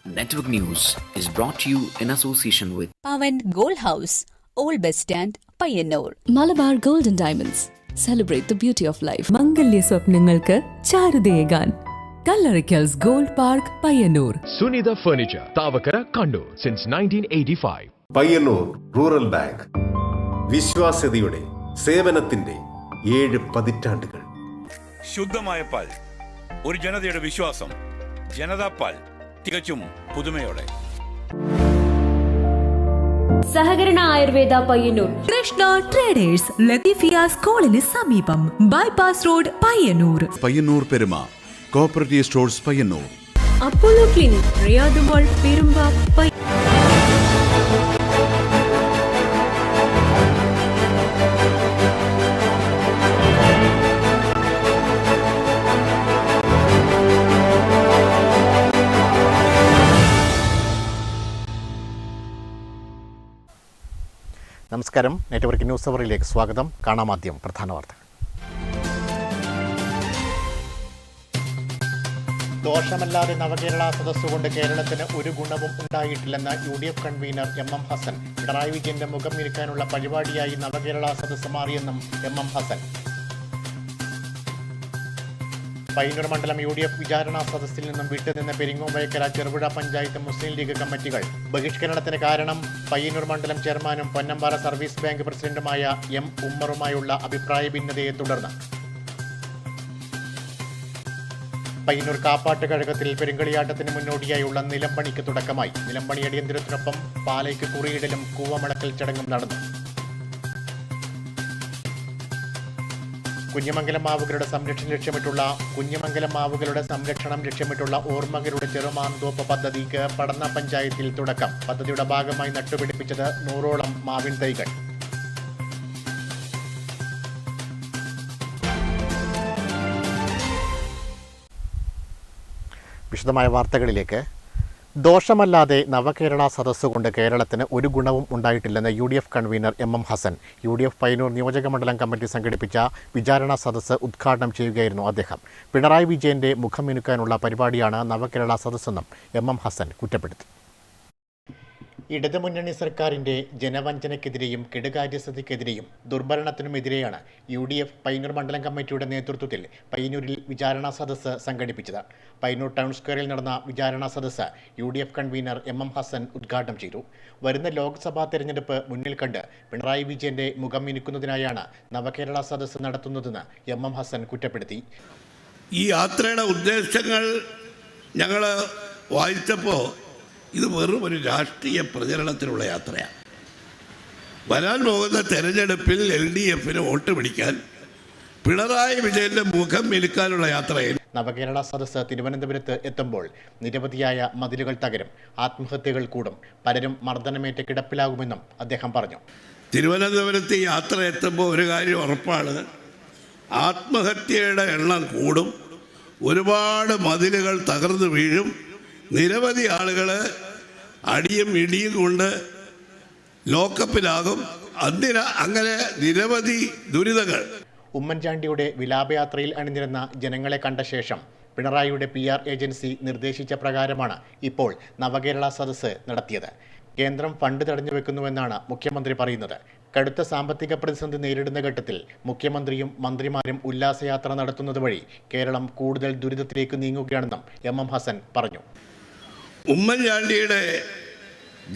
Network News is brought to you in association with Pavan Gold House, Old Bus Stand, Payyanur. Malabar Gold and Diamonds. Celebrate the beauty of life. മംഗല്യ സ്വപ്നങ്ങൾക്ക് ചാരുതയേകാൻ Kallarikkals Gold Park Payyanur. Sunitha Furniture, Tavakara, Kannur since 1985. Payyanur rural bank വിശ്വാസ്യതയുടെ സേവനത്തിന്റെ 7 പതിറ്റാണ്ടുകൾ. ശുദ്ധമായ പാൽ, ഒരു ജനതയുടെ വിശ്വാസം. ജനതാ പാൽ, തികച്ചും പുതുമയോടെ. സഹകരണ ആയുർവേദ പയ്യന്നൂർ. കൃഷ്ണ ട്രേഡേഴ്സ്, ലത്തീഫിയ സ്കൂളിന് സമീപം, bypass road, Payyanur. Payyanur Peruma cooperative stores Payyanur. Apollo clinic, Riyad mall, Perumba. നമസ്കാരം. നെറ്റ്വർക്ക് ന്യൂസ് അവറിലേക്ക് സ്വാഗതം. കാണാമാദ്യം പ്രധാന വാർത്തകൾ. ദോഷമല്ലാതെ നവകേരള സദസ്സുകൊണ്ട് കേരളത്തിന് ഒരു ഗുണവും ഉണ്ടായിട്ടില്ലെന്ന് UDF convener MM Hasan. Pinarayi വിജയന്റെ മുഖം ഇരിക്കാനുള്ള പരിപാടിയായി നവകേരള സദസ്സ് മാറിയെന്നും MM ഹസൻ. പയ്യന്നൂർ മണ്ഡലം UDF വിചാരണാ സദസ്സിൽ നിന്നും വിട്ടുനിന്ന പെരിങ്ങോംവയക്കര, ചെറുപുഴ പഞ്ചായത്ത് മുസ്ലിം ലീഗ് കമ്മിറ്റികൾ. ബഹിഷ്കരണത്തിന് കാരണം പയ്യന്നൂർ മണ്ഡലം ചെയർമാനും പൊന്നമ്പാറ സർവീസ് ബാങ്ക് പ്രസിഡന്റുമായ M ഉമ്മറുമായുള്ള അഭിപ്രായ ഭിന്നതയെ തുടർന്ന്. പയ്യന്നൂർ കാപ്പാട്ട് കഴകത്തിൽ പെരുങ്കളിയാട്ടത്തിന് മുന്നോടിയായുള്ള നിലംപണിക്ക് തുടക്കമായി. നിലംപണി അടിയന്തരത്തിനൊപ്പം പാലയ്ക്ക് കുറിയിടലും കൂവമടക്കൽ ചടങ്ങും നടന്നു. കുഞ്ഞമംഗലം മാവുകളുടെ സംരക്ഷണം ലക്ഷ്യമിട്ടുള്ള ഓർമ്മകളുടെ ചെറുമാന്തോപ്പ് പദ്ധതിക്ക് പടന്ന പഞ്ചായത്തിൽ തുടക്കം. പദ്ധതിയുടെ ഭാഗമായി നട്ടുപിടിപ്പിച്ചത് 100ഓളം മാവിൻ തൈകൾ. വിശദമായ വാർത്തകളിലേക്ക്. ദോഷമല്ലാതെ നവകേരള സദസ്സുകൊണ്ട് കേരളത്തിന് ഒരു ഗുണവും ഉണ്ടായിട്ടില്ലെന്ന് UDF convener MM Hasan. UDF Payyanur നിയോജക മണ്ഡലം കമ്മിറ്റി സംഘടിപ്പിച്ച വിചാരണ സദസ്സ് ഉദ്ഘാടനം ചെയ്യുകയായിരുന്നു അദ്ദേഹം. പിണറായി വിജയന്റെ മുഖം മിനുക്കാനുള്ള പരിപാടിയാണ് നവകേരള സദസ്സെന്നും MM ഹസൻ കുറ്റപ്പെടുത്തി. ഇടതുമുന്നണി സർക്കാരിന്റെ ജനവഞ്ചനയ്ക്കെതിരെയും കെടുകാര്യസ്ഥതയ്ക്കെതിരെയും ദുർഭരണത്തിനുമെതിരെയാണ് UDF പയ്യന്നൂർ മണ്ഡലം കമ്മിറ്റിയുടെ നേതൃത്വത്തിൽ പയ്യന്നൂരിൽ വിചാരണാ സദസ്സ് സംഘടിപ്പിച്ചത്. പയ്യന്നൂർ ടൗൺ സ്ക്വയറിൽ നടന്ന വിചാരണാ സദസ്സ് UDF കൺവീനർ MM ഹസൻ ഉദ്ഘാടനം ചെയ്തു. വരുന്ന ലോക്സഭാ തെരഞ്ഞെടുപ്പ് മുന്നിൽ കണ്ട് പിണറായി വിജയന്റെ മുഖം മിനുക്കുന്നതിനായാണ് നവകേരള സദസ്സ് നടത്തുന്നതെന്ന് MM ഹസൻ കുറ്റപ്പെടുത്തി. ഈ യാത്രയുടെ ഉദ്ദേശങ്ങൾ ഞങ്ങൾ വായിച്ചപ്പോൾ ഇത് വെറും ഒരു രാഷ്ട്രീയ പ്രചരണത്തിനുള്ള യാത്രയാണ്. വരാൻ പോകുന്ന തെരഞ്ഞെടുപ്പിൽ LDFന് വോട്ട് പിടിക്കാൻ പിണറായി വിജയന്റെ മുഖം മിനുക്കാനുള്ള യാത്രയിൽ. നവകേരള സദസ്സ് തിരുവനന്തപുരത്ത് എത്തുമ്പോൾ നിരവധിയായ മതിലുകൾ തകരും, ആത്മഹത്യകൾ കൂടും, പലരും മർദ്ദനമേറ്റ് കിടപ്പിലാകുമെന്നും അദ്ദേഹം പറഞ്ഞു. തിരുവനന്തപുരത്ത് ഈ യാത്ര എത്തുമ്പോൾ ഒരു കാര്യം ഉറപ്പാണ്, ആത്മഹത്യയുടെ എണ്ണം കൂടും, ഒരുപാട് മതിലുകൾ തകർന്നു വീഴും, നിരവധി ആളുകൾ അടിയും ഇടിയും കൊണ്ട് ലോക്കപ്പിലാകും. അങ്ങനെ നിരവധി ദുരിതങ്ങൾ. ഉമ്മൻചാണ്ടിയുടെ വിലാപയാത്രയിൽ അണിനിരുന്ന ജനങ്ങളെ കണ്ട ശേഷം പിണറായിയുടെ PR ഏജൻസി നിർദ്ദേശിച്ച പ്രകാരമാണ് ഇപ്പോൾ നവകേരള സദസ്സ് നടത്തിയത്. കേന്ദ്രം ഫണ്ട് തടഞ്ഞുവെക്കുന്നുവെന്നാണ് മുഖ്യമന്ത്രി പറയുന്നത്. കടുത്ത സാമ്പത്തിക പ്രതിസന്ധി നേരിടുന്ന ഘട്ടത്തിൽ മുഖ്യമന്ത്രിയും മന്ത്രിമാരും ഉല്ലാസയാത്ര നടത്തുന്നത് വഴി കേരളം കൂടുതൽ ദുരിതത്തിലേക്ക് നീങ്ങുകയാണെന്നും MM ഹസൻ പറഞ്ഞു. ഉമ്മൻചാണ്ടിയുടെ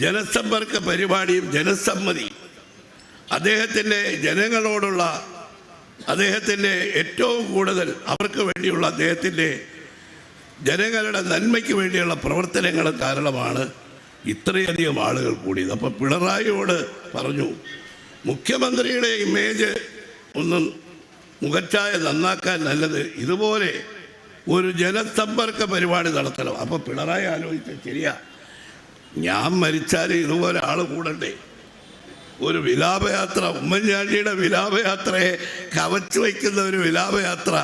ജനസമ്പർക്ക പരിപാടിയും ജനസമ്മതി, അദ്ദേഹത്തിൻ്റെ ജനങ്ങളോടുള്ള അദ്ദേഹത്തിൻ്റെ ഏറ്റവും കൂടുതൽ അവർക്ക് വേണ്ടിയുള്ള അദ്ദേഹത്തിൻ്റെ ജനങ്ങളുടെ നന്മയ്ക്ക് വേണ്ടിയുള്ള പ്രവർത്തനങ്ങൾ കാരണമാണ് ഇത്രയധികം ആളുകൾ കൂടിയത്. അപ്പോൾ പിണറായിയോട് പറഞ്ഞു, മുഖ്യമന്ത്രിയുടെ ഇമേജ് ഒന്ന് മുഖച്ഛായ നന്നാക്കാൻ നല്ലത് ഇതുപോലെ ഒരു ജനസമ്പർക്ക പരിപാടി നടത്തണം. അപ്പോൾ പിണറായി ആലോചിച്ച ശരിയാ, ഞാൻ മരിച്ചാൽ ഇതുപോലെ ആൾ കൂടണ്ടേ, ഒരു വിലാപയാത്ര, ഉമ്മൻചാണ്ടിയുടെ വിലാപയാത്രയെ കവച്ചു വയ്ക്കുന്ന ഒരു വിലാപയാത്ര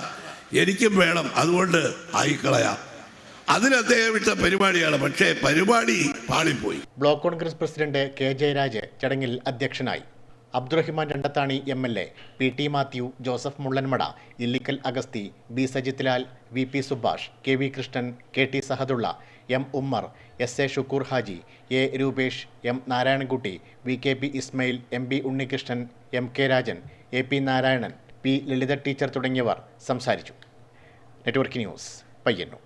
എനിക്കും വേണം, അതുകൊണ്ട് ആയിക്കളയാം. അതിന് അദ്ദേഹം ഇട്ട പരിപാടിയാണ്. പക്ഷേ പരിപാടി പാളിപ്പോയി. Block Congress president K Jayaraj ചടങ്ങിൽ അധ്യക്ഷനായി. Abdurahiman Randathani MLA, PT Mathew, Joseph Mullanmada, Illikkal Agasthi, B Sajith Lal, VP Subhash, KV Krishnan, KT Sahadulla, M Ummar, S A Shukkoor Haji, A Roopesh, M Narayanankutty, VKP Ismail, MB Unnikrishnan, MK Rajan, AP Narayanan, P Lalitha teacher തുടങ്ങിയവർ സംസാരിച്ചു. Network news, Payyanur.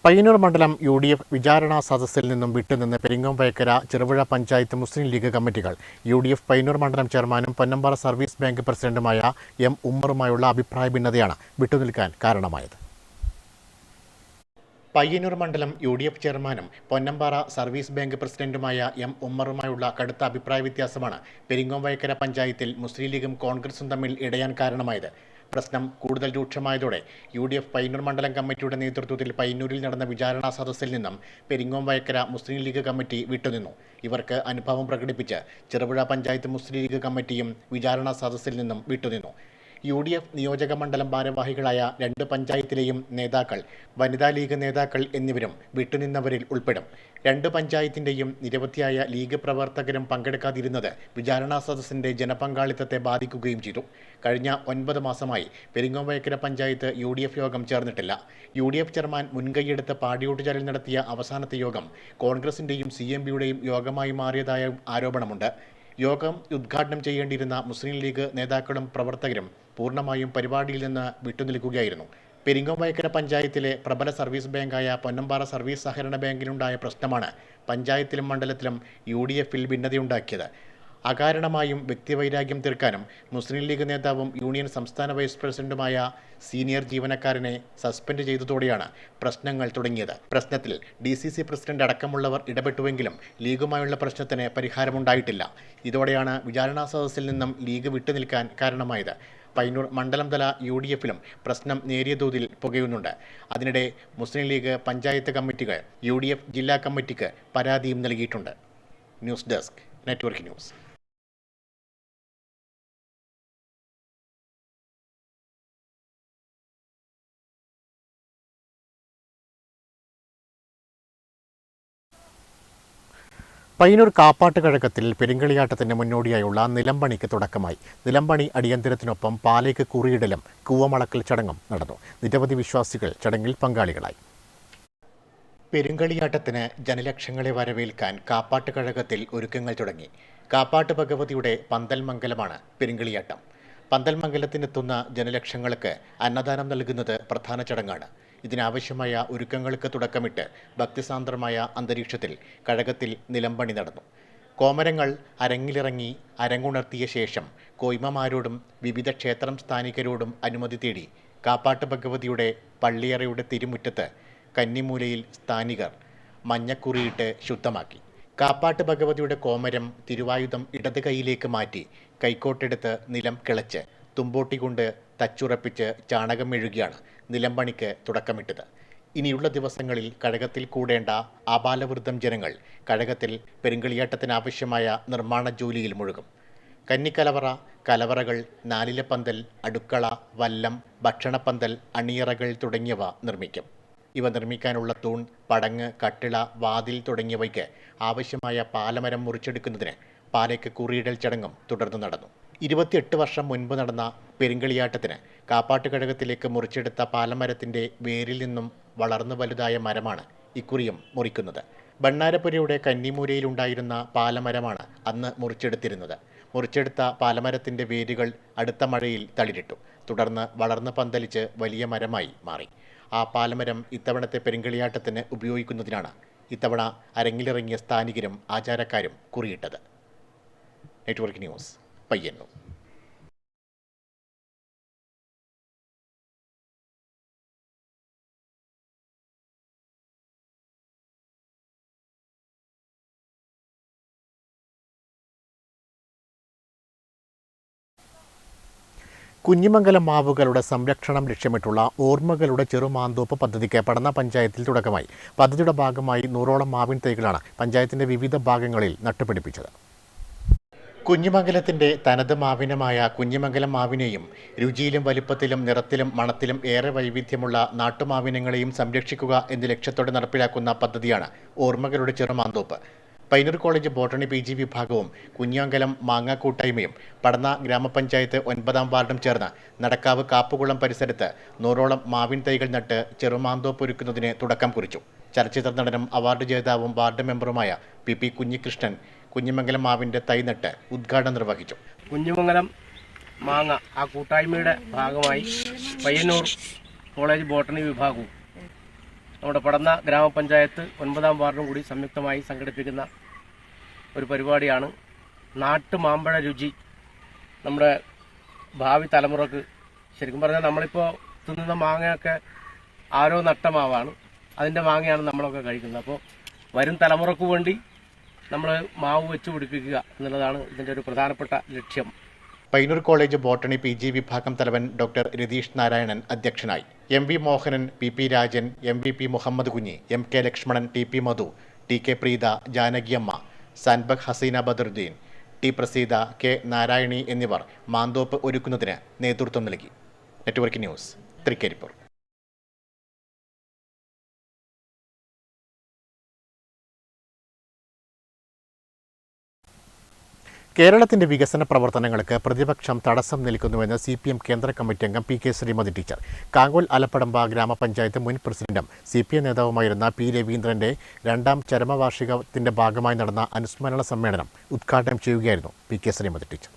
പയ്യന്നൂർ മണ്ഡലം UDF വിചാരണാ സദസ്സിൽ നിന്നും വിട്ടുനിന്ന് പെരിങ്ങോംവയക്കര, ചെറുപുഴ പഞ്ചായത്ത് മുസ്ലിം ലീഗ് കമ്മിറ്റികൾ UDF പയ്യന്നൂർ മണ്ഡലം ചെയർമാനും പൊന്നമ്പാറ സർവീസ് ബാങ്ക് പ്രസിഡന്റുമായ M ഉമ്മറുമായുള്ള അഭിപ്രായ ഭിന്നതയാണ് വിട്ടുനിൽക്കാൻ കാരണമായത്. പയ്യന്നൂർ മണ്ഡലം UDF ചെയർമാനും പൊന്നമ്പാറ സർവീസ് ബാങ്ക് പ്രസിഡന്റുമായ M ഉമ്മറുമായുള്ള കടുത്ത അഭിപ്രായ വ്യത്യാസമാണ് പെരിങ്ങോംവയക്കര പഞ്ചായത്തിൽ മുസ്ലിം ലീഗും കോൺഗ്രസും തമ്മിൽ ഇടയാൻ കാരണമായത്. പ്രശ്നം കൂടുതൽ രൂക്ഷമായതോടെ UDF പയ്യന്നൂർ മണ്ഡലം കമ്മിറ്റിയുടെ നേതൃത്വത്തിൽ പയ്യന്നൂരിൽ നടന്ന വിചാരണാ സദസ്സിൽ നിന്നും പെരിങ്ങോംവയക്കര മുസ്ലിം ലീഗ് കമ്മിറ്റി വിട്ടുനിന്നു. ഇവർക്ക് അനുഭാവം പ്രകടിപ്പിച്ച് ചെറുപുഴ പഞ്ചായത്ത് മുസ്ലിം ലീഗ് കമ്മിറ്റിയും വിചാരണാ സദസ്സിൽ നിന്നും വിട്ടുനിന്നു. UDF നിയോജക മണ്ഡലം ഭാരവാഹികളായ 2 പഞ്ചായത്തിലെയും നേതാക്കൾ, വനിതാ ലീഗ് നേതാക്കൾ എന്നിവരും വിട്ടുനിന്നവരിൽ ഉൾപ്പെടും. 2 പഞ്ചായത്തിൻ്റെയും നിരവധിയായ ലീഗ് പ്രവർത്തകരും പങ്കെടുക്കാതിരുന്നത് വിചാരണാ സദസ്സിൻ്റെ ജനപങ്കാളിത്തത്തെ ബാധിക്കുകയും ചെയ്തു. കഴിഞ്ഞ 9 മാസമായി പെരിങ്ങോംവയക്കര പഞ്ചായത്ത് UDF യോഗം ചേർന്നിട്ടില്ല. UDF ചെയർമാൻ മുൻകൈയെടുത്ത് പാടിയോട്ടുചാലിൽ നടത്തിയ അവസാനത്തെ യോഗം കോൺഗ്രസിൻ്റെയും CMBയുടെയും യോഗമായി മാറിയതായ ആരോപണമുണ്ട്. യോഗം ഉദ്ഘാടനം ചെയ്യേണ്ടിയിരുന്ന മുസ്ലിം ലീഗ് നേതാക്കളും പ്രവർത്തകരും പൂർണ്ണമായും പരിപാടിയിൽ നിന്ന് വിട്ടുനിൽക്കുകയായിരുന്നു. പെരിങ്ങോംവയക്കര പഞ്ചായത്തിലെ പ്രബല സർവീസ് ബാങ്കായ പൊന്നമ്പാറ സർവീസ് സഹകരണ ബാങ്കിനുണ്ടായ പ്രശ്നമാണ് പഞ്ചായത്തിലും മണ്ഡലത്തിലും UDFൽ ഭിന്നതയുണ്ടാക്കിയത്. അകാരണമായും വ്യക്തിവൈരാഗ്യം തീർക്കാനും മുസ്ലിം ലീഗ് നേതാവും യൂണിയൻ സംസ്ഥാന വൈസ് പ്രസിഡന്റുമായ സീനിയർ ജീവനക്കാരനെ സസ്പെൻഡ് ചെയ്തതോടെയാണ് പ്രശ്നങ്ങൾ തുടങ്ങിയത്. പ്രശ്നത്തിൽ DCC പ്രസിഡന്റ് അടക്കമുള്ളവർ ഇടപെട്ടുവെങ്കിലും ലീഗുമായുള്ള പ്രശ്നത്തിന് പരിഹാരമുണ്ടായിട്ടില്ല. ഇതോടെയാണ് വിചാരണാ സദസ്സിൽ നിന്നും ലീഗ് വിട്ടുനിൽക്കാൻ കാരണമായത്. പയ്യന്നൂർ മണ്ഡലം തല UDFലും പ്രശ്നം നേരിയ തോതിൽ പുകയുന്നുണ്ട്. അതിനിടെ മുസ്ലിം ലീഗ് പഞ്ചായത്ത് കമ്മിറ്റികൾ UDF ജില്ലാ കമ്മിറ്റിക്ക് പരാതിയും നൽകിയിട്ടുണ്ട്. News desk, network news. Payyanur Kappattu കഴകത്തിൽ പെരിങ്കളിയാട്ടത്തിന് മുന്നോടിയായുള്ള നിലംപണിക്ക് തുടക്കമായി. നിലംപണി അടിയന്തരത്തിനൊപ്പം പാലേക്ക് കുറിയിടലും കൂവമളക്കൽ ചടങ്ങും നടന്നു. നിരവധി വിശ്വാസികൾ ചടങ്ങിൽ പങ്കാളികളായി. പെരുങ്കളിയാട്ടത്തിന് ജനലക്ഷങ്ങളെ വരവേൽക്കാൻ കാപ്പാട്ട് കഴകത്തിൽ ഒരുക്കങ്ങൾ തുടങ്ങി. കാപ്പാട്ട് ഭഗവതിയുടെ പന്തൽമംഗലമാണ് പെരുങ്കളിയാട്ടം. പന്തൽമംഗലത്തിനെത്തുന്ന ജനലക്ഷങ്ങൾക്ക് അന്നദാനം നൽകുന്നത് പ്രധാന ചടങ്ങാണ്. ഇതിനാവശ്യമായ ഒരുക്കങ്ങൾക്ക് തുടക്കമിട്ട് ഭക്തിസാന്ദ്രമായ അന്തരീക്ഷത്തിൽ കഴകത്തിൽ നിലംപണി നടന്നു. കോമരങ്ങൾ അരങ്ങിലിറങ്ങി അരങ്ങുണർത്തിയ ശേഷം കോയ്മമാരോടും വിവിധ ക്ഷേത്രം സ്ഥാനികരോടും അനുമതി തേടി കാപ്പാട്ട് ഭഗവതിയുടെ പള്ളിയറയുടെ തിരുമുറ്റത്ത് കന്നിമൂലയിൽ സ്ഥാനികർ മഞ്ഞക്കുറിയിട്ട് ശുദ്ധമാക്കി. കാപ്പാട്ട് ഭഗവതിയുടെ കോമരം തിരുവായുധം ഇടത് കൈയിലേക്ക് മാറ്റി കൈക്കോട്ടെടുത്ത് നിലം കിളച്ച് തുമ്പോട്ടി കൊണ്ട് തച്ചുറപ്പിച്ച് ചാണകം മെഴുകിയാണ് നിലംപണിക്ക് തുടക്കമിട്ടത്. ഇനിയുള്ള ദിവസങ്ങളിൽ കഴകത്തിൽ കൂടേണ്ട ആബാലവൃദ്ധം ജനങ്ങൾ കഴകത്തിൽ പെരുങ്കളിയാട്ടത്തിനാവശ്യമായ നിർമ്മാണ ജോലിയിൽ മുഴുകും. കന്നിക്കലവറ, കലവറകൾ, നാലിലപ്പന്തൽ, അടുക്കള, വല്ലം, ഭക്ഷണപ്പന്തൽ, അണിയറകൾ തുടങ്ങിയവ നിർമ്മിക്കും. ഇവ നിർമ്മിക്കാനുള്ള തൂൺ, പടങ്ങ്, കട്ടിള, വാതിൽ തുടങ്ങിയവയ്ക്ക് ആവശ്യമായ പാലമരം മുറിച്ചെടുക്കുന്നതിന് പാലേക്ക് കുറിയിടൽ ചടങ്ങും തുടർന്ന് നടന്നു. 28 വർഷം മുൻപ് നടന്ന പെരുങ്കളിയാട്ടത്തിന് കാപ്പാട്ട് കഴകത്തിലേക്ക് മുറിച്ചെടുത്ത പാലമരത്തിൻ്റെ വേരിൽ നിന്നും വളർന്നു വലുതായ മരമാണ് ഇക്കുറിയും മുറിക്കുന്നത്. ബണ്ണാരപ്പുരയുടെ കന്നിമൂലയിലുണ്ടായിരുന്ന പാലമരമാണ് അന്ന് മുറിച്ചെടുത്തിരുന്നത്. മുറിച്ചെടുത്ത പാലമരത്തിൻ്റെ വേരുകൾ അടുത്ത മഴയിൽ തളിരിട്ടു. തുടർന്ന് വളർന്ന് പന്തലിച്ച് വലിയ മരമായി മാറി. ആ പാലമരം ഇത്തവണത്തെ പെരുങ്കളിയാട്ടത്തിന് ഉപയോഗിക്കുന്നതിനാണ് ഇത്തവണ അരങ്ങിലിറങ്ങിയ സ്ഥാനികരും ആചാരക്കാരും കുറിയിട്ടത്. Network news, Payyanur. കുഞ്ഞിമംഗലം മാവുകളുടെ സംരക്ഷണം ലക്ഷ്യമിട്ടുള്ള ഓർമ്മകളുടെ ചെറുമാന്തോപ്പ് പദ്ധതിക്ക് പടന്ന പഞ്ചായത്തിൽ തുടക്കമായി. പദ്ധതിയുടെ ഭാഗമായി 100ഓളം മാവിൻ തൈകളാണ് പഞ്ചായത്തിന്റെ വിവിധ ഭാഗങ്ങളിൽ നട്ടുപിടിപ്പിച്ചത്. കുഞ്ഞിമംഗലത്തിന്റെ തനത് മാവിനമായ കുഞ്ഞിമംഗലം മാവിനെയും രുചിയിലും വലിപ്പത്തിലും നിറത്തിലും മണത്തിലും ഏറെ വൈവിധ്യമുള്ള നാട്ടുമാവിനങ്ങളെയും സംരക്ഷിക്കുക എന്ന ലക്ഷ്യത്തോടെ നടപ്പിലാക്കുന്ന പദ്ധതിയാണ് ഓർമ്മകളുടെ ചെറുമാന്തോപ്പ്. പയ്യന്നൂർ കോളേജ് ബോട്ടണി PG വിഭാഗവും കുഞ്ഞാങ്കലം മാങ്ങ കൂട്ടായ്മയും പടന്ന ഗ്രാമപഞ്ചായത്ത് 9-ാം വാർഡും ചേർന്ന് നടക്കാവ് കാപ്പുകുളം പരിസരത്ത് 100ഓളം മാവിൻ തൈകൾ നട്ട് ചെറുമാന്തോപ്പ് ഒരുക്കുന്നതിന് തുടക്കം കുറിച്ചു. ചലച്ചിത്ര നടനും അവാർഡ് ജേതാവും വാർഡ് മെമ്പറുമായ PP കുഞ്ഞികൃഷ്ണൻ കുഞ്ഞിമംഗലം മാവിന്റെ തൈ നട്ട് ഉദ്ഘാടനം നിർവഹിച്ചു. കുഞ്ഞിമംഗലം മാങ്ങ ആ കൂട്ടായ്മയുടെ ഭാഗമായി പയ്യന്നൂർ കോളേജ് ബോട്ടണി വിഭാഗവും നമ്മുടെ പടന്ന ഗ്രാമപഞ്ചായത്ത് 9-ാം വാർഡും കൂടി സംയുക്തമായി സംഘടിപ്പിക്കുന്ന ഒരു പരിപാടിയാണ് നാട്ടുമാമ്പഴ രുചി. നമ്മുടെ ഭാവി തലമുറക്ക് ശരിക്കും പറഞ്ഞാൽ നമ്മളിപ്പോൾ തിന്നുന്ന മാങ്ങയൊക്കെ ആരോ നട്ട മാവാണ്, അതിൻ്റെ മാങ്ങയാണ് നമ്മളൊക്കെ കഴിക്കുന്നത്. അപ്പോൾ വരും തലമുറക്ക് വേണ്ടി നമ്മൾ മാവ് വെച്ച് പിടിപ്പിക്കുക എന്നുള്ളതാണ് ഇതിൻ്റെ ഒരു പ്രധാനപ്പെട്ട ലക്ഷ്യം. പയ്യന്നൂർ കോളേജ് ബോട്ടണി PG വിഭാഗം തലവൻ ഡോക്ടർ രതീഷ് നാരായണൻ അധ്യക്ഷനായി. MV Mohanan, PP Rajan, MVP Muhammad Kunhi, MK Lakshmanan, TP മധു, TK Preetha, ജാനകിയമ്മ, സാൻബക് Hasina Badaruddin, T Praseetha, K Narayani എന്നിവർ മാന്തോപ്പ് ഒരുക്കുന്നതിന് നേതൃത്വം നൽകി. Network news, Thrikaripur. കേരളത്തിന്റെ വികസന പ്രവർത്തനങ്ങൾക്ക് പ്രതിപക്ഷം തടസ്സം നിൽക്കുന്നുവെന്ന് CPM കേന്ദ്ര കമ്മിറ്റി അംഗം PK ശ്രീമതി ടീച്ചർ. കാങ്കോൽ ആലപ്പടമ്പ ഗ്രാമപഞ്ചായത്ത് മുൻ പ്രസിഡന്റും CPM നേതാവുമായിരുന്ന P രവീന്ദ്രന്റെ 2ാം ചരമവാർഷികത്തിന്റെ ഭാഗമായി നടന്ന അനുസ്മരണ സമ്മേളനം ഉദ്ഘാടനം ചെയ്യുകയായിരുന്നു PK ശ്രീമതി ടീച്ചർ.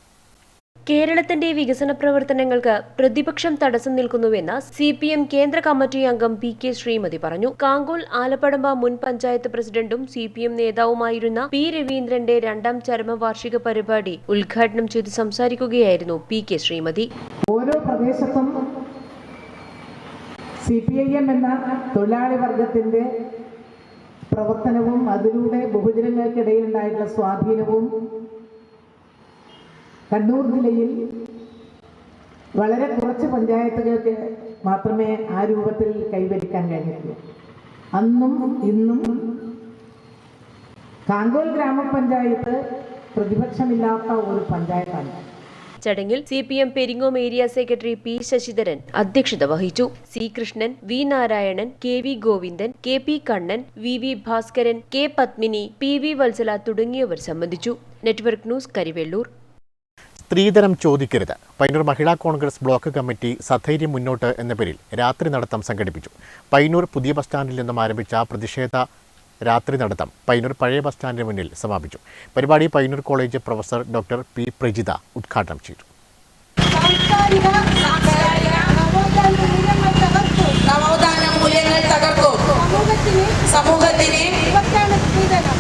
കേരളത്തിന്റെ വികസന പ്രവർത്തനങ്ങൾക്ക് പ്രതിപക്ഷം തടസ്സം നിൽക്കുന്നുവെന്ന് CPM കേന്ദ്ര കമ്മിറ്റി അംഗം PK ശ്രീമതി പറഞ്ഞു. കാങ്കോൽ ആലപ്പടമ്പ മുൻ പഞ്ചായത്ത് പ്രസിഡന്റും CPM നേതാവുമായിരുന്ന P രവീന്ദ്രന്റെ 2ാം ചരമവാർഷിക പരിപാടി ഉദ്ഘാടനം ചെയ്ത് സംസാരിക്കുകയായിരുന്നു PK ശ്രീമതി. ഓരോ പ്രദേശത്തും CPIM എന്ന തൊഴിലാളി വർഗത്തിന്റെ പ്രവർത്തനവും അതിലൂടെ ബഹുജനങ്ങൾക്കിടയിലുണ്ടായിട്ടുള്ള സ്വാധീനവും കണ്ണൂർ ജില്ലയിൽ വളരെ കുറച്ച് പഞ്ചായത്തുകൾക്ക് മാത്രമേ ആ രൂപത്തിൽ കൈവരിക്കാൻ കഴിഞ്ഞിട്ടുള്ളൂ. അന്നും ഇന്നും കാങ്കോൽ ഗ്രാമപഞ്ചായത്ത് പ്രതിപക്ഷമില്ലാത്ത ഒരു പഞ്ചായത്താണ്. ചടങ്ങിൽ CPM Peringome area secretary P Sasidharan അധ്യക്ഷത വഹിച്ചു. C Krishnan, V Narayanan, KV Govindan, KP Kannan, VV Bhaskaran, K Padmini, PV Vatsala തുടങ്ങിയവർ സംബന്ധിച്ചു. Network news, Karivellur. സ്ത്രീധനം ചോദിക്കരുത്. പയ്യന്നൂർ മഹിളാ കോൺഗ്രസ് ബ്ലോക്ക് കമ്മിറ്റി സധൈര്യം മുന്നോട്ട് എന്ന പേരിൽ രാത്രി നടത്തം സംഘടിപ്പിച്ചു. പയ്യന്നൂർ പുതിയ ബസ് സ്റ്റാൻഡിൽ നിന്നും ആരംഭിച്ച പ്രതിഷേധ രാത്രി നടത്തം പയ്യന്നൂർ പഴയ ബസ് സ്റ്റാൻഡിന് മുന്നിൽ സമാപിച്ചു. പരിപാടി Payyanur college professor doctor P Prajitha ഉദ്ഘാടനം ചെയ്തു. സമൂഹത്തിന്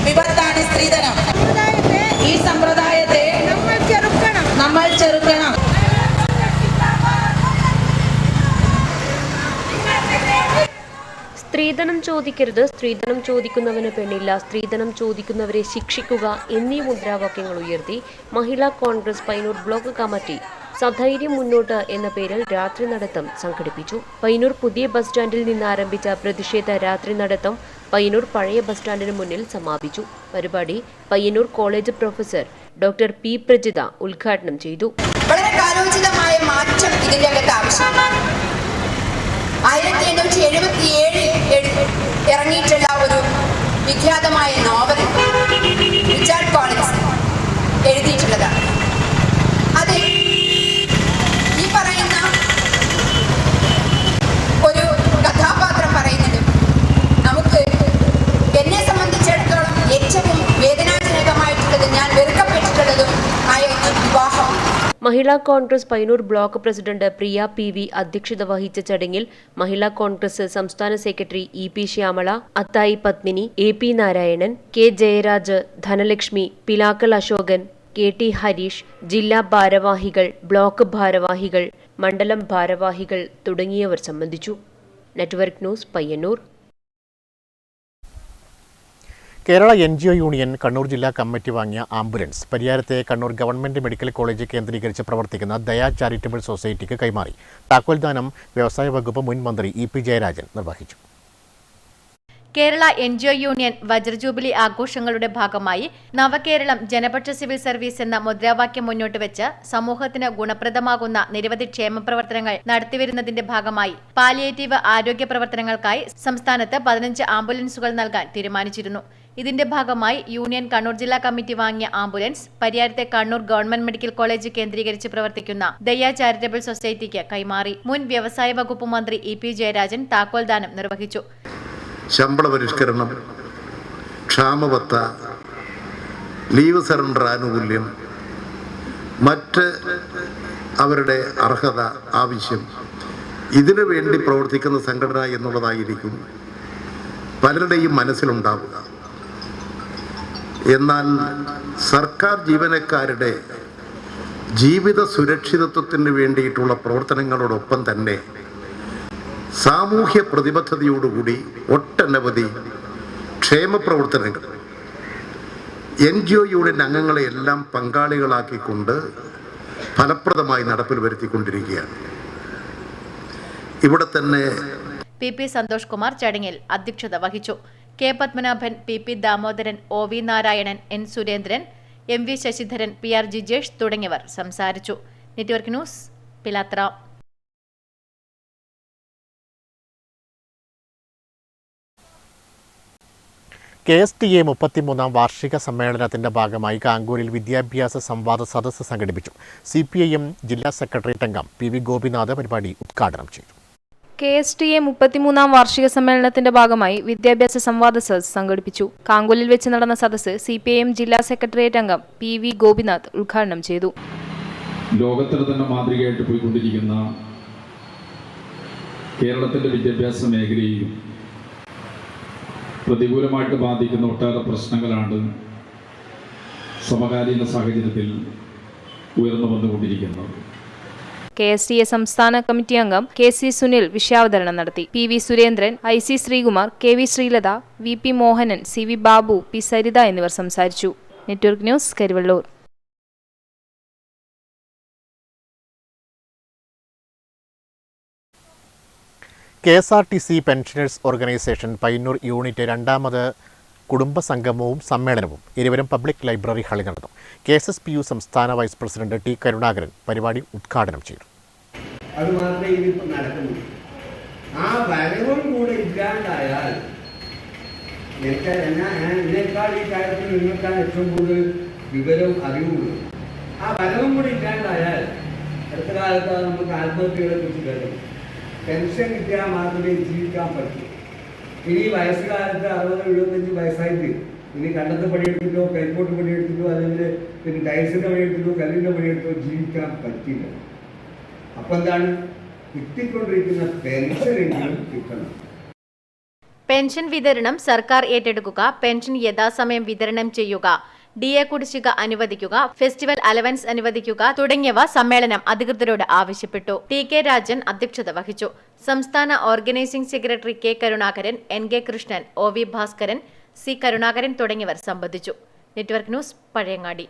വിപത്താണ് സ്ത്രീധനം. ഈ സമ്പ്രദായത്തെ നമ്മൾ ചെറുക്കണം. സ്ത്രീധനം ചോദിക്കരുത്, സ്ത്രീധനം ചോദിക്കുന്നവന് പെണ്ണില്ല, സ്ത്രീധനം ചോദിക്കുന്നവരെ ശിക്ഷിക്കുക എന്നീ മുദ്രാവാക്യങ്ങൾ ഉയർത്തി മഹിളാ കോൺഗ്രസ് പയ്യന്നൂർ ബ്ലോക്ക് കമ്മിറ്റി സധൈര്യം മുന്നോട്ട് എന്ന പേരിൽ രാത്രി നടത്തം സംഘടിപ്പിച്ചു. പയ്യന്നൂർ പുതിയ ബസ് സ്റ്റാൻഡിൽ നിന്ന് ആരംഭിച്ച പ്രതിഷേധ രാത്രി നടത്തം പയ്യന്നൂർ പഴയ ബസ് സ്റ്റാൻഡിന് മുന്നിൽ സമാപിച്ചു. പരിപാടി Payyanur college professor doctor P Prajitha ഉദ്ഘാടനം ചെയ്തു. വളരെ കാലോചിതമായ മാറ്റം ഇതിന്റെ അകത്ത് ആവശ്യമാണ്. 1877 ഇറങ്ങിയിട്ടുള്ള ഒരു വിഖ്യാതമായ നോവൽ റിച്ചാർഡ് കോളിൻസ് എഴുതിയിട്ടുള്ളതാണ്. അത് ഈ പറയുന്ന ഒരു കഥാപാത്രം പറയുന്നത് നമുക്ക് എന്നെ സംബന്ധിച്ചിടത്തോളം ഏറ്റവും വേദനാജനകമായിട്ടുള്ളത്, ഞാൻ വെറുക്കപ്പെട്ടിട്ടുള്ളതും ആയ ഒരു വിവാഹം. Mahila Congress Payyanur block president Priya PV അധ്യക്ഷത വഹിച്ച ചടങ്ങിൽ മഹിളാ കോൺഗ്രസ് സംസ്ഥാന secretary EP Shyamala, Athayi Padmini, AP Narayanan, K Jayaraj, Dhanalakshmi, Pilakkal Ashokan, KT Harish, ജില്ലാ ഭാരവാഹികൾ, ബ്ലോക്ക് ഭാരവാഹികൾ, മണ്ഡലം ഭാരവാഹികൾ തുടങ്ങിയവർ സംബന്ധിച്ചു. Network news, Payyanur. Kerala NGO union Kannur ജില്ലാ കമ്മിറ്റി വാങ്ങിയ ആംബുലൻസ് പരിയാരത്തെ കണ്ണൂർ ഗവൺമെന്റ് മെഡിക്കൽ കോളേജ് കേന്ദ്രീകരിച്ച് പ്രവർത്തിക്കുന്ന ദയ ചാരിറ്റബിൾ സൊസൈറ്റിക്ക് കൈമാറി. താക്കോൽദാനം വ്യവസായ വകുപ്പ് മുൻ മന്ത്രി EP ജയരാജൻ നിർവഹിച്ചു. കേരള NGO യൂണിയൻ വജ്രജൂബിലി ആഘോഷങ്ങളുടെ ഭാഗമായി നവകേരളം ജനപക്ഷ സിവിൽ സർവീസ് എന്ന മുദ്രാവാക്യം മുന്നോട്ട് വെച്ച് സമൂഹത്തിന് ഗുണപ്രദമാകുന്ന നിരവധി ക്ഷേമ പ്രവർത്തനങ്ങൾ നടത്തിവരുന്നതിന്റെ ഭാഗമായി പാലിയേറ്റീവ് ആരോഗ്യ പ്രവർത്തനങ്ങൾക്കായി സംസ്ഥാനത്ത് 15 ആംബുലൻസുകൾ നൽകാൻ തീരുമാനിച്ചിരുന്നു. ഇതിന്റെ ഭാഗമായി യൂണിയൻ കണ്ണൂർ ജില്ലാ കമ്മിറ്റി വാങ്ങിയ ആംബുലൻസ് പരിയാരത്തെ കണ്ണൂർ ഗവൺമെന്റ് മെഡിക്കൽ കോളേജ് കേന്ദ്രീകരിച്ച് പ്രവർത്തിക്കുന്ന ദയ ചാരിറ്റബിൾ സൊസൈറ്റിക്ക് കൈമാറി. മുൻ വ്യവസായ വകുപ്പ് മന്ത്രി EP ജയരാജൻ താക്കോൽദാനം നിർവഹിച്ചു. ശമ്പള പരിഷ്കരണം, ക്ഷാമബത്ത, ലീവ് സറണ്ടർ ആനുകൂല്യം, മറ്റ് അവരുടെ അർഹത ആവശ്യം, ഇതിനു വേണ്ടി പ്രവർത്തിക്കുന്ന സംഘടന എന്നുള്ളതായിരിക്കും പലരുടെയും മനസ്സിലുണ്ടാവുക. എന്നാൽ സർക്കാർ ജീവനക്കാരുടെ ജീവിത സുരക്ഷിതത്വത്തിന് വേണ്ടിയിട്ടുള്ള പ്രവർത്തനങ്ങളോടൊപ്പം തന്നെ സാമൂഹ്യ പ്രതിബദ്ധതയോടുകൂടി ഒട്ടനവധി ക്ഷേമ പ്രവർത്തനങ്ങൾ NGO യൂണിയൻ അംഗങ്ങളെ എല്ലാം പങ്കാളികളാക്കിക്കൊണ്ട് ഫലപ്രദമായി നടപ്പിൽ വരുത്തിക്കൊണ്ടിരിക്കുകയാണ്. ഇവിടെ തന്നെ PP സന്തോഷ് കുമാർ ചടങ്ങിൽ അധ്യക്ഷത വഹിച്ചു. K Padmanabhan, PP Damodaran, OV Narayanan, N Surendran, MV Sasidharan, PR Jijesh തുടങ്ങിയവർ സംസാരിച്ചു. Network news, Pilathara. KSTA 33ാം വാർഷിക സമ്മേളനത്തിന്റെ ഭാഗമായി കാങ്കൂരിൽ വിദ്യാഭ്യാസ സംവാദ സദസ്സ് സംഘടിപ്പിച്ചു. CPIM ജില്ലാ സെക്രട്ടേറിയറ്റ് അംഗം PV ഗോപിനാഥ് പരിപാടി ഉദ്ഘാടനം ചെയ്തു. KSTA 33ാം വാർഷിക സമ്മേളനത്തിന്റെ ഭാഗമായി വിദ്യാഭ്യാസ സംവാദ സദസ്സ് സംഘടിപ്പിച്ചു. കാങ്കൂരിൽ വെച്ച് നടന്ന സദസ്സ് CPIM ജില്ലാ സെക്രട്ടേറിയറ്റ് അംഗം PV ഗോപിനാഥ് ഉദ്ഘാടനം ചെയ്തു. ലോകത്തിന് തന്നെ മാതൃകയായിട്ട് പോയിക്കൊണ്ടിരിക്കുന്ന കേരളത്തിന്റെ വിദ്യാഭ്യാസ മേഖലയിലും പ്രതികൂലമായിട്ട് ബാധിക്കുന്ന ഒട്ടേറെ പ്രശ്നങ്ങളാണ് സമകാലീന സാഹചര്യത്തിൽ ഉയർന്നു വന്നുകൊണ്ടിരിക്കുന്നത്. KSTA സംസ്ഥാന കമ്മിറ്റി അംഗം KC സുനിൽ വിഷയാവതരണം നടത്തി. PV Surendran, IC Sreekumar, KV Sreelatha, VP Mohanan, CV Babu, P Saritha എന്നിവർ സംസാരിച്ചു. Network news, Karivellur. KSRTC pensioners organisation Payyanur unit 2ാമത് കുടുംബ സംഗമവും സമ്മേളനവും ഇരുവരും പബ്ലിക് ലൈബ്രറി ഹാളിൽ നടന്നു. KSSPU സംസ്ഥാന വൈസ് പ്രസിഡന്റ് T കരുണാകരൻ പരിപാടി ഉദ്ഘാടനം ചെയ്തു. അത് മാത്രമേ ഇതിപ്പോൾ നടക്കുന്നു. ആ വരവും കൂടെ ഇല്ലാണ്ടായാൽ എന്നേക്കാൾ ഈ കാര്യത്തിൽ നിങ്ങൾക്കാണ് ഏറ്റവും കൂടുതൽ വിവരവും അറിവുള്ളൂ. ആ വരവും കൂടെ ഇല്ലാണ്ടായാൽ അടുത്ത കാലത്ത് നമുക്ക് ആത്മഹത്യകളെ കുറിച്ച് കേൾക്കും. പെൻഷൻ കിട്ടിയാൽ മാത്രമേ ജീവിക്കാൻ പറ്റൂ. ഇനി വയസ്സുകാലത്ത് 60-75 വയസ്സായിട്ട് ഇനി കണ്ടത്തെ പണിയെടുത്തിട്ടോ കൈക്കോട്ട് പണിയെടുത്തിട്ടോ അല്ലെങ്കിൽ പിന്നെ ടൈൽസിൻ്റെ പണിയെടുത്തിട്ടോ കല്ലിൻ്റെ പണിയെടുത്തിട്ടോ ജീവിക്കാൻ പറ്റില്ല. അപ്പം എന്താണ്, കിട്ടിക്കൊണ്ടിരിക്കുന്ന പെൻഷനെങ്കിലും കിട്ടണം. പെൻഷൻ വിതരണം സർക്കാർ ഏറ്റെടുക്കുക, പെൻഷൻ യഥാസമയം വിതരണം ചെയ്യുക, DA കുടിശ്ശിക അനുവദിക്കുക, ഫെസ്റ്റിവൽ അലവൻസ് അനുവദിക്കുക തുടങ്ങിയവ സമ്മേളനം അധികൃതരോട് ആവശ്യപ്പെട്ടു. TK രാജൻ അധ്യക്ഷത വഹിച്ചു. സംസ്ഥാന organising secretary K Karunakaran, NK Krishnan, OV Bhaskaran, C Karunakaran തുടങ്ങിയവർ സംബന്ധിച്ചു. Network news, Pazhayangadi.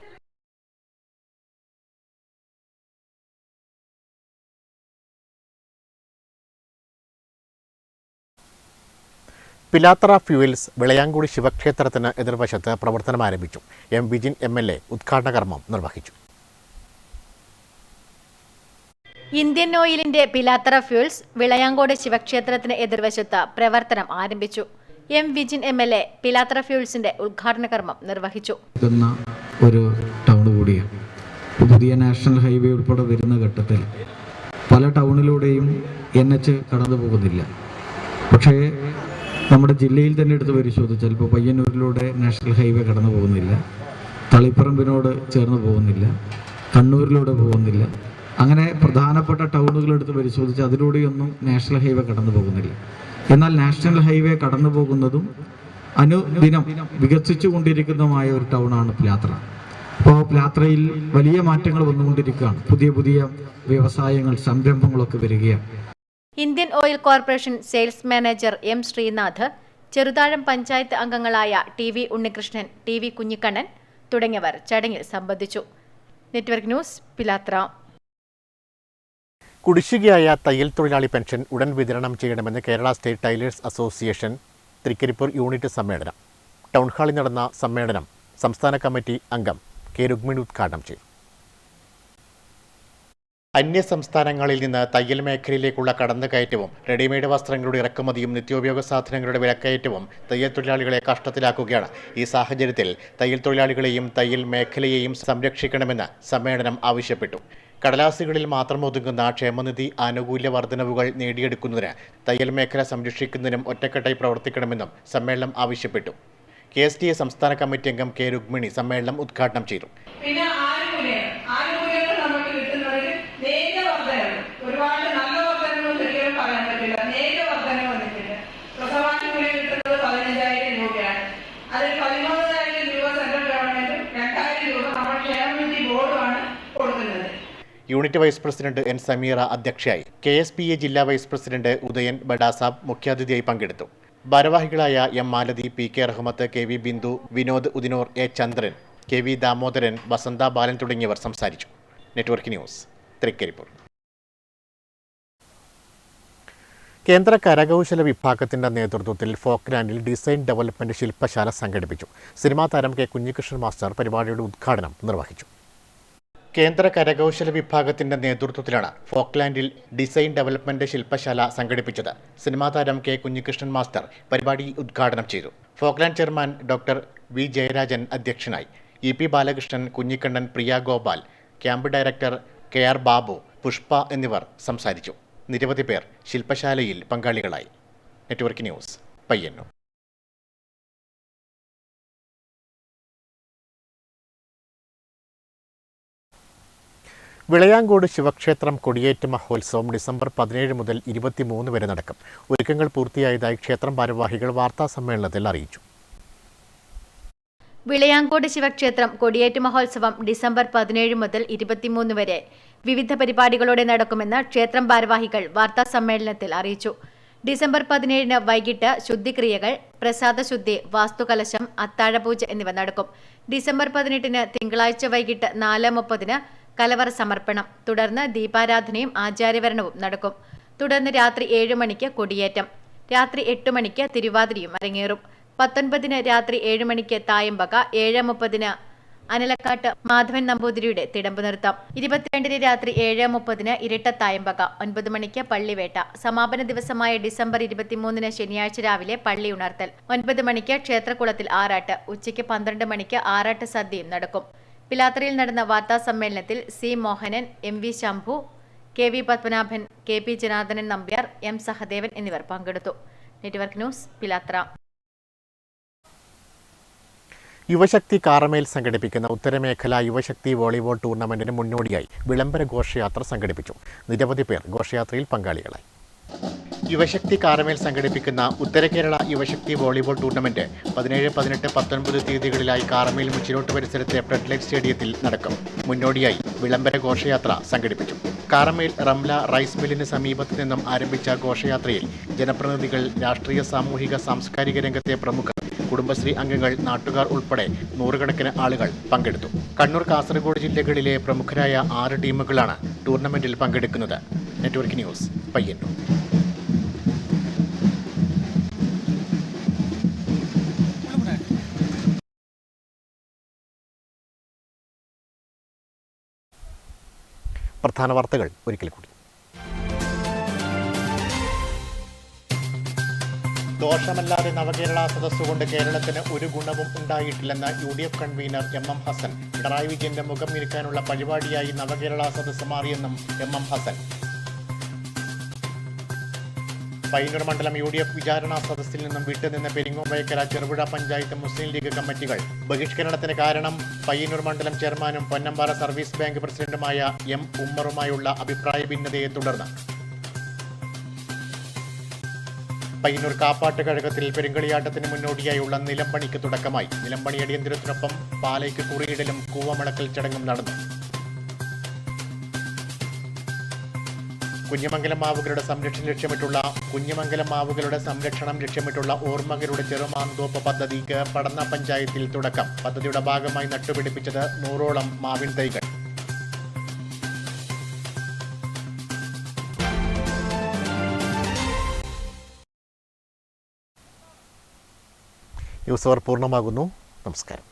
Pilathara fuels Vilayankudi ശിവക്ഷേത്രത്തിന് എതിർവശത്ത് പ്രവർത്തനം ആരംഭിച്ചു. M വിജിൻ MLA ഉദ്ഘാടന കർമ്മം നിർവഹിച്ചു. ഇന്ത്യൻ ഓയിലിന്റെ പിലാത്തറ ഫ്യൂൾസ് വിളയാങ്കോട് ശിവക്ഷേത്രത്തിന് എതിർവശത്ത് പ്രവർത്തനം ആരംഭിച്ചു. M വിജിൻ MLA പിലാത്തറ ഫ്യൂൾസിന്റെ ഉദ്ഘാടന കർമ്മം നിർവഹിച്ചു. ഒരു ടൗൺ കൂടിയാണ്. പുതിയ നാഷണൽ ഹൈവേ ഉൾപ്പെടെ വരുന്ന ഘട്ടത്തിൽ പല ടൗണിലൂടെയും NH കടന്നു പോകുന്നില്ല. പക്ഷേ നമ്മുടെ ജില്ലയിൽ തന്നെ എടുത്ത് പരിശോധിച്ചാൽ ഇപ്പോൾ പയ്യന്നൂരിലൂടെ നാഷണൽ ഹൈവേ കടന്നു പോകുന്നില്ല, തളിപ്പറമ്പിനോട് ചേർന്ന് പോകുന്നില്ല, കണ്ണൂരിലൂടെ പോകുന്നില്ല. അങ്ങനെ പ്രധാനപ്പെട്ട ടൗണുകൾ എടുത്ത് പരിശോധിച്ചാൽ അതിലൂടെയൊന്നും നാഷണൽ ഹൈവേ കടന്നു പോകുന്നില്ല. എന്നാൽ നാഷണൽ ഹൈവേ കടന്നു പോകുന്നതും അനുദിനം വികസിച്ചു കൊണ്ടിരിക്കുന്നതുമായ ഒരു ടൗണാണ് പിലാത്തറ. അപ്പോൾ പിലാത്തറയിൽ വലിയ മാറ്റങ്ങൾ വന്നുകൊണ്ടിരിക്കുകയാണ്. പുതിയ പുതിയ വ്യവസായങ്ങൾ, സംരംഭങ്ങളൊക്കെ വരികയാണ്. Indian Oil Corporation sales manager M Sreenath, Cheruthazham panchayat അംഗങ്ങളായ TV ഉണ്ണികൃഷ്ണൻ, TV കുഞ്ഞിക്കണ്ണൻ തുടങ്ങിയവർ ചടങ്ങിൽ സംബന്ധിച്ചു. നെറ്റ്വർക്ക് ന്യൂസ്, പിലാത്ര. കുടിശ്ശികയായ തയ്യൽ തൊഴിലാളി പെൻഷൻ ഉടൻ വിതരണം ചെയ്യണമെന്ന് Kerala state tailors association Thrikaripur unit സമ്മേളനം. ടൗൺ ഹാളിൽ നടന്ന സമ്മേളനം സംസ്ഥാന കമ്മിറ്റി അംഗം കെ രുക്മിണി ഉദ്ഘാടനം ചെയ്തു. അന്യ സംസ്ഥാനങ്ങളിൽ നിന്ന് തയ്യൽ മേഖലയിലേക്കുള്ള കടന്നുകയറ്റവും റെഡിമെയ്ഡ് വസ്ത്രങ്ങളുടെ ഇറക്കുമതിയും നിത്യോപയോഗ സാധനങ്ങളുടെ വിലക്കയറ്റവും തയ്യൽ തൊഴിലാളികളെ കഷ്ടത്തിലാക്കുകയാണ്. ഈ സാഹചര്യത്തിൽ തയ്യൽ തൊഴിലാളികളെയും തയ്യൽ മേഖലയെയും സംരക്ഷിക്കണമെന്ന് സമ്മേളനം ആവശ്യപ്പെട്ടു. കടലാസുകളിൽ മാത്രം ഒതുങ്ങുന്ന ക്ഷേമനിധി ആനുകൂല്യ വർധനവുകൾ നേടിയെടുക്കുന്നതിന് തയ്യൽ മേഖല സംരക്ഷിക്കുന്നതിനും ഒറ്റക്കെട്ടായി പ്രവർത്തിക്കണമെന്നും സമ്മേളനം ആവശ്യപ്പെട്ടു. KSTA സംസ്ഥാന കമ്മിറ്റി അംഗം കെ രുക്മിണി സമ്മേളനം ഉദ്ഘാടനം ചെയ്തു. ഒരുപാട് നല്ല വർധനവും ഒരിക്കലും പറയാൻ പറ്റില്ല. നേരിയ വർധന വന്നിട്ടുണ്ട്. പ്രസവാനുകൂല്യം കിട്ടുന്നത് 15,000 രൂപയാണ്. അതിൽ 13,000 രൂപ സെൻട്രൽ ഗവൺമെന്റും 2,000 രൂപ നമ്മുടെ ക്ഷേമനിധി ബോർഡുമാണ് കൊടുക്കുന്നത്. Unit vice president N. Sameera അധ്യക്ഷയായി. KSPA ജില്ലാ വൈസ് പ്രസിഡന്റ് ഉദയൻ ബഡാസാബ് മുഖ്യാതിഥിയായി പങ്കെടുത്തു. ഭാരവാഹികളായ M. Malathi, PK Rahmath, KV Bindu, Vinod Udinur, A. Chandran, KV Damodaran, വസന്ത ബാലൻ തുടങ്ങിയവർ സംസാരിച്ചു. Network news, Thrikaripur. കേന്ദ്ര കരകൗശല വിഭാഗത്തിന്റെ നേതൃത്വത്തിൽ ഫോക്ലാൻഡിൽ ഡിസൈൻ ഡെവലപ്മെന്റ് ശില്പശാല സംഘടിപ്പിച്ചു. സിനിമാ താരം കെ കുഞ്ഞികൃഷ്ണൻ മാസ്റ്റർ പരിപാടിയുടെ ഉദ്ഘാടനം നിർവഹിച്ചു. കേന്ദ്ര കരകൗശല വിഭാഗത്തിന്റെ നേതൃത്വത്തിലാണ് ഫോക്ലാൻഡിൽ ഡിസൈൻ ഡെവലപ്മെന്റ് ശില്പശാല സംഘടിപ്പിച്ചത്. സിനിമാ താരം കെ കുഞ്ഞികൃഷ്ണൻ മാസ്റ്റർ പരിപാടി ഉദ്ഘാടനം ചെയ്തു. Folkland chairman doctor V Jayarajan അധ്യക്ഷനായി. EP Balakrishnan, Kunhikannan, Priya Gopal, camp director KR Babu, Pushpa എന്നിവർ സംസാരിച്ചു. നിരവധി പേർ ശില്പശാലയിൽ പങ്കാളികളായി. Network news, Payyanur. വിളയാങ്കോട് ശിവക്ഷേത്രം കൊടിയേറ്റ് മഹോത്സവം ഡിസംബർ 17 മുതൽ 23 വരെ നടക്കും. ഒരുക്കങ്ങൾ പൂർത്തിയായതായി ക്ഷേത്രം ഭാരവാഹികൾ വാർത്താസമ്മേളനത്തിൽ അറിയിച്ചു. വിളയാങ്കോട് ശിവക്ഷേത്രം കൊടിയേറ്റ് മഹോത്സവം ഡിസംബർ 17 മുതൽ 23 വരെ വിവിധ പരിപാടികളോടെ നടക്കുമെന്ന് ക്ഷേത്രം ഭാരവാഹികൾ വാർത്താസമ്മേളനത്തിൽ അറിയിച്ചു. ഡിസംബർ 17 വൈകിട്ട് ശുദ്ധിക്രിയകൾ, പ്രസാദശുദ്ധി, വാസ്തുകലശം, അത്താഴപൂജ എന്നിവ നടക്കും. ഡിസംബർ 18 തിങ്കളാഴ്ച വൈകിട്ട് 4:30 കലവറ സമർപ്പണം. തുടർന്ന് ദീപാരാധനയും ആചാര്യവരണവും നടക്കും. തുടർന്ന് രാത്രി 7 മണിക്ക് കൊടിയേറ്റം. രാത്രി 8 മണിക്ക് തിരുവാതിരയും അരങ്ങേറും. 19 രാത്രി 7 മണിക്ക് തായമ്പക, 7:30 അനലക്കാട്ട് മാധവൻ നമ്പൂതിരിയുടെ തിടമ്പ് നൃത്തം. 22 രാത്രി 7:30 ഇരട്ട തായമ്പക, 9 മണിക്ക് പള്ളിവേട്ട. സമാപന ദിവസമായ ഡിസംബർ 23 ശനിയാഴ്ച രാവിലെ പള്ളി ഉണർത്തൽ. 9 മണിക്ക് ക്ഷേത്രകുളത്തിൽ ആറാട്ട്. ഉച്ചയ്ക്ക് 12 മണിക്ക് ആറാട്ട് സദ്യയും നടക്കും. പിലാത്തറയിൽ നടന്ന വാർത്താ സമ്മേളനത്തിൽ C. Mohanan, MV Shambhu, KV Padmanabhan, KP Janardhanan Nambiar, M. Sahadevan എന്നിവർ പങ്കെടുത്തു. Network news, Pilathara. യുവശക്തി കാറമേൽ സംഘടിപ്പിക്കുന്ന ഉത്തരമേഖല യുവശക്തി വോളിബോൾ ടൂർണമെന്റിന് മുന്നോടിയായി വിളംബര ഘോഷയാത്ര സംഘടിപ്പിച്ചു. നിരവധി പേർ ഘോഷയാത്രയിൽ പങ്കാളികളായി. യുവശക്തി കാറമേൽ സംഘടിപ്പിക്കുന്ന ഉത്തര കേരള യുവശക്തി വോളിബോൾ ടൂർണമെന്റ് 17, 18, 19 തീയതികളിലായി കാറമേൽ മുച്ചിലോട്ട് പരിസരത്തെ ഫ്ലഡ്ലൈറ്റ് സ്റ്റേഡിയത്തിൽ നടക്കും. മുന്നോടിയായി വിളംബര ഘോഷയാത്ര സംഘടിപ്പിച്ചു. കാറമേൽ റംല റൈസ് മില്ലിന് സമീപത്തു നിന്നും ആരംഭിച്ച ഘോഷയാത്രയിൽ ജനപ്രതിനിധികൾ, രാഷ്ട്രീയ, സാമൂഹിക, സാംസ്കാരിക രംഗത്തെ പ്രമുഖർ, കുടുംബശ്രീ അംഗങ്ങൾ, നാട്ടുകാർ ഉൾപ്പെടെ നൂറുകണക്കിന് ആളുകൾ പങ്കെടുത്തു. കണ്ണൂർ, കാസർഗോഡ് ജില്ലകളിലെ പ്രമുഖരായ 6 ടീമുകളാണ് ടൂർണമെന്റിൽ പങ്കെടുക്കുന്നത്. Network news, Payyanur. പ്രധാന വാർത്തകൾ ഒരിക്കൽ കൂടി. ദോഷമല്ലാതെ നവകേരള സദസ്സുകൊണ്ട് കേരളത്തിന് ഒരു ഗുണവും ഉണ്ടായിട്ടില്ലെന്ന് UDF convener MM Hasan. Pinarayi വിജയന്റെ മുഖം ഇരിക്കാനുള്ള പരിപാടിയായി നവകേരള സദസ്സ് മാറിയെന്നും MM ഹസൻ. പയ്യന്നൂർ മണ്ഡലം UDF വിചാരണാ സദസ്സിൽ നിന്നും വിട്ടുനിന്ന പെരിങ്ങോമ്പയക്കര, ചെറുപുഴ പഞ്ചായത്ത് മുസ്ലിം ലീഗ് കമ്മിറ്റികൾ. ബഹിഷ്കരണത്തിന് കാരണം പയ്യന്നൂർ മണ്ഡലം ചെയർമാനും പൊന്നമ്പാറ സർവീസ് ബാങ്ക് പ്രസിഡന്റുമായ M. ഉമ്മറുമായുള്ള അഭിപ്രായ ഭിന്നതയെ തുടർന്ന്. പയ്യന്നൂർ കാപ്പാട്ട് കഴകത്തിൽ പെരുങ്കളിയാട്ടത്തിന് മുന്നോടിയായുള്ള നിലംപണിക്ക് തുടക്കമായി. നിലംപണി അടിയന്തരത്തിനൊപ്പം പാലയ്ക്ക് കുറിയിടലും കൂവമളക്കൽ ചടങ്ങും നടന്നു. കുഞ്ഞിമംഗലം മാവുകളുടെ സംരക്ഷണം ലക്ഷ്യമിട്ടുള്ള ഓർമ്മകളുടെ ചെറുമാന്തോപ്പ് പദ്ധതിക്ക് പടന്ന പഞ്ചായത്തിൽ തുടക്കം. പദ്ധതിയുടെ ഭാഗമായി നട്ടുപിടിപ്പിച്ചത് 100ഓളം മാവിൻ തൈകൾ. ന്യൂസ് അവർ പൂർണ്ണമാകുന്നു. നമസ്കാരം.